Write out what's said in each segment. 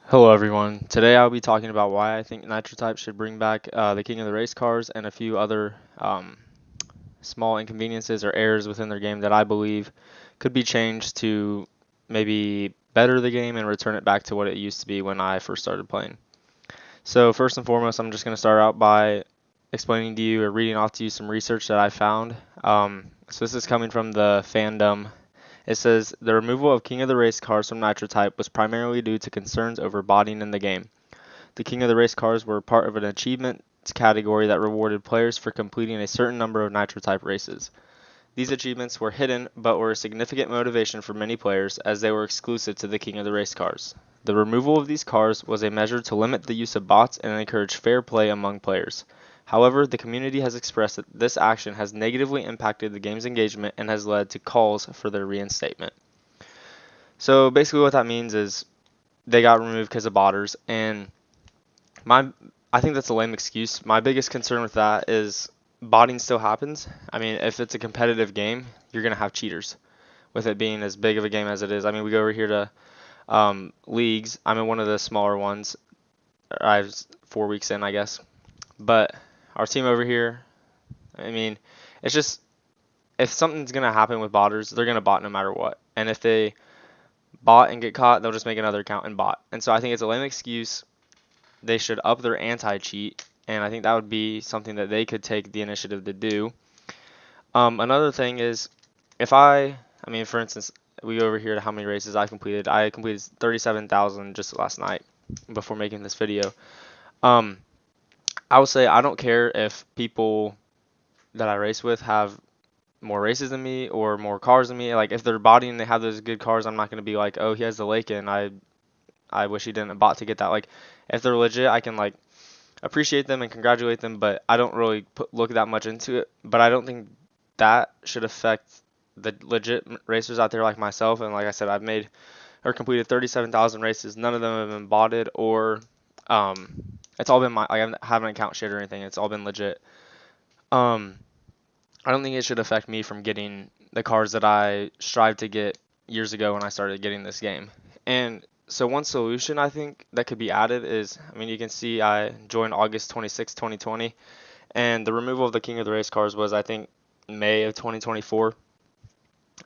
Hello everyone. Today I'll be talking about why I think Nitro Type should bring back the King of the Race cars and a few other small inconveniences or errors within their game that I believe could be changed to maybe better the game and return it back to what it used to be when I first started playing. So first and foremost, I'm just going to start out by explaining to you or reading off to you some research that I found. So this is coming from the fandom. It says the removal of King of the Race cars from Nitro Type was primarily due to concerns over botting in the game. The King of the Race cars were part of an achievements category that rewarded players for completing a certain number of Nitro Type races. These achievements were hidden but were a significant motivation for many players as they were exclusive to the King of the Race cars. The removal of these cars was a measure to limit the use of bots and encourage fair play among players. However, the community has expressed that this action has negatively impacted the game's engagement and has led to calls for their reinstatement. So basically what that means is they got removed because of botters, and my I think that's a lame excuse. My biggest concern with that is botting still happens. I mean, if it's a competitive game, you're gonna have cheaters. With it being as big of a game as it is, I mean, we go over here to leagues. I'm in one of the smaller ones. I was 4 weeks in, I guess. But our team over here, I mean, it's just if something's gonna happen with botters, they're gonna bot no matter what. And if they bot and get caught, they'll just make another account and bot. And so I think it's a lame excuse. They should up their anti-cheat, and I think that would be something that they could take the initiative to do. Another thing is, I mean, for instance, we go over here to how many races I completed. I completed 37,000 just last night before making this video. Um, I would say I don't care if people that I race with have more races than me or more cars than me. Like if they're botting and they have those good cars, I'm not going to be like, oh, he has the Lake and I wish he didn't bot to get that. Like if they're legit, I can like appreciate them and congratulate them, but I don't really look that much into it. But I don't think that should affect the legit racers out there like myself. And like I said, I've made or completed 37,000 races. None of them have been botted or it's all been I haven't account shit or anything. It's all been legit. Um, I don't think it should affect me from getting the cars that I strive to get years ago when I started getting this game. And so one solution I think that could be added is, I mean, you can see I joined August 26, 2020, and the removal of the King of the Race cars was, I think, May of 2024.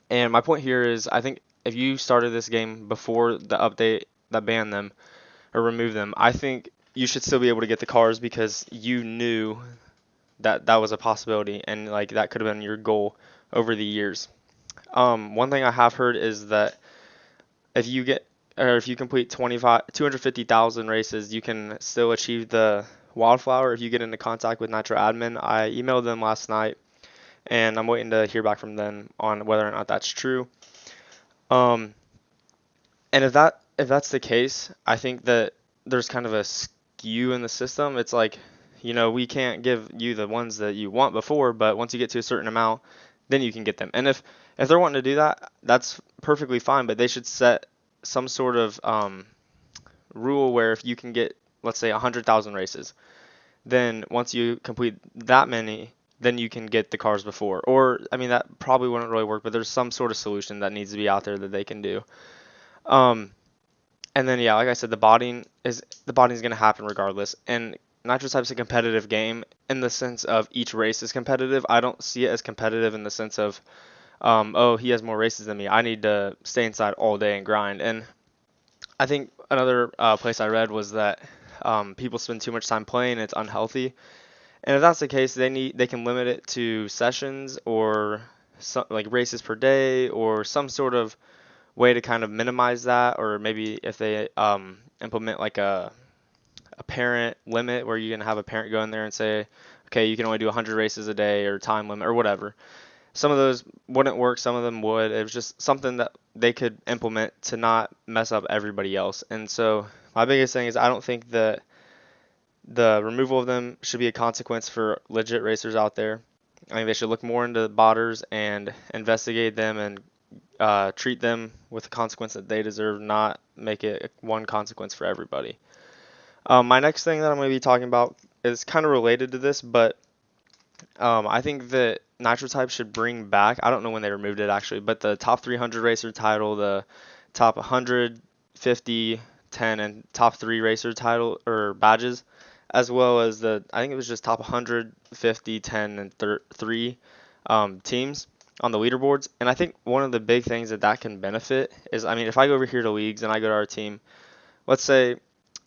And my point here is, I think if you started this game before the update that banned them or removed them, I think you should still be able to get the cars because you knew that that was a possibility and like that could have been your goal over the years. One thing I have heard is that if you get or if you complete 250,000 races, you can still achieve the wildflower if you get into contact with Nitro admin. I emailed them last night and I'm waiting to hear back from them on whether or not that's true. Um, and if that's the case, I think that there's kind of a skew in the system. It's like, we can't give you the ones that you want before, but once you get to a certain amount, then you can get them. And if they're wanting to do that, that's perfectly fine, but they should set some sort of rule where if you can get, let's say, 100,000 races, then once you complete that many, then you can get the cars before. Or, I mean, that probably wouldn't really work, but there's some sort of solution that needs to be out there that they can do. Um, and then yeah, like I said, the botting is going to happen regardless. And Nitro Type's a competitive game in the sense of each race is competitive. I don't see it as competitive in the sense of, oh, he has more races than me. I need to stay inside all day and grind. And I think another place I read was that people spend too much time playing. It's unhealthy. And if that's the case, they can limit it to sessions or like races per day or some sort of way to kind of minimize that, or maybe if they implement like a parent limit where you can have a parent go in there and say, okay, you can only do 100 races a day or time limit or whatever. Some of those wouldn't work, some of them would. It was just something that they could implement to not mess up everybody else. And so my biggest thing is I don't think that the removal of them should be a consequence for legit racers out there. I think they should look more into botters and investigate them and treat them with the consequence that they deserve, not make it one consequence for everybody. My next thing that I'm going to be talking about is kind of related to this, but I think that Nitro Type should bring back, I don't know when they removed it actually, but the top 300 racer title, the top 150 10 and top 3 racer title or badges, as well as I think it was just top 150, 10, and 3 teams on the leaderboards. And I think one of the big things that can benefit is, I mean, if I go over here to leagues and I go to our team, let's say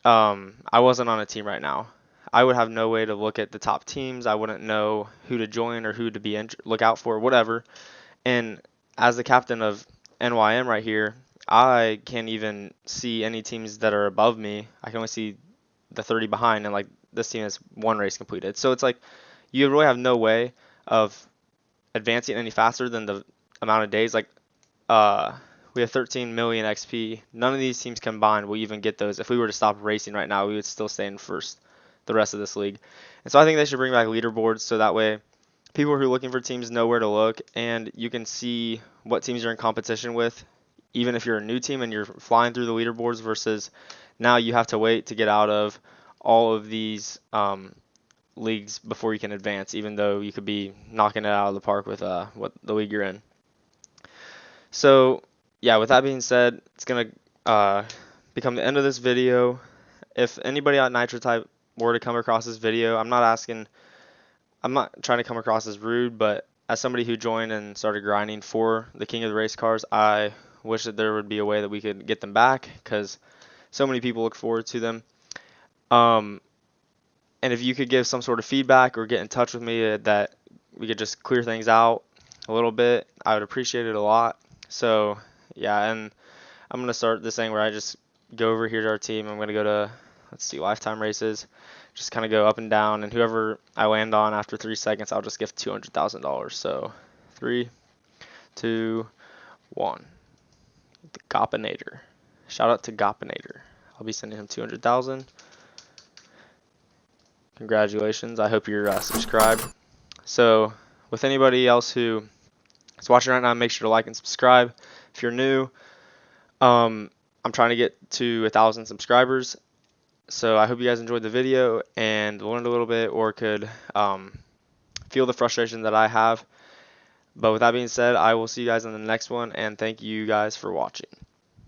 I wasn't on a team right now. I would have no way to look at the top teams. I wouldn't know who to join or who to look out for, whatever. And as the captain of NYM right here, I can't even see any teams that are above me. I can only see the 30 behind, and like this team has 1 race completed. So it's like you really have no way of advancing any faster than the amount of days. Like uh, we have 13 million XP. None of these teams combined will even get those. If we were to stop racing right now, we would still stay in first the rest of this league. And so I think they should bring back leaderboards so that way people who are looking for teams know where to look, and you can see what teams you're in competition with, even if you're a new team and you're flying through the leaderboards versus now you have to wait to get out of all of these leagues before you can advance, even though you could be knocking it out of the park with what the league you're in. So yeah, with that being said, it's going to become the end of this video. If anybody at Nitro Type were to come across this video, I'm not trying to come across as rude, but as somebody who joined and started grinding for the King of the Race cars, I wish that there would be a way that we could get them back because so many people look forward to them. And if you could give some sort of feedback or get in touch with me that we could just clear things out a little bit, I would appreciate it a lot. So yeah, and I'm going to start this thing where I just go over here to our team. I'm going to go to, let's see, lifetime races. Just kind of go up and down, and whoever I land on after 3 seconds, I'll just give $200,000. So 3, 2, 1. The Gopinator. Shout out to Gopinator. I'll be sending him 200,000. Congratulations. I hope you're subscribed. So with anybody else who is watching right now, make sure to like and subscribe. If you're new, I'm trying to get to 1,000 subscribers. So I hope you guys enjoyed the video and learned a little bit or could feel the frustration that I have. But with that being said, I will see you guys in the next one, and thank you guys for watching.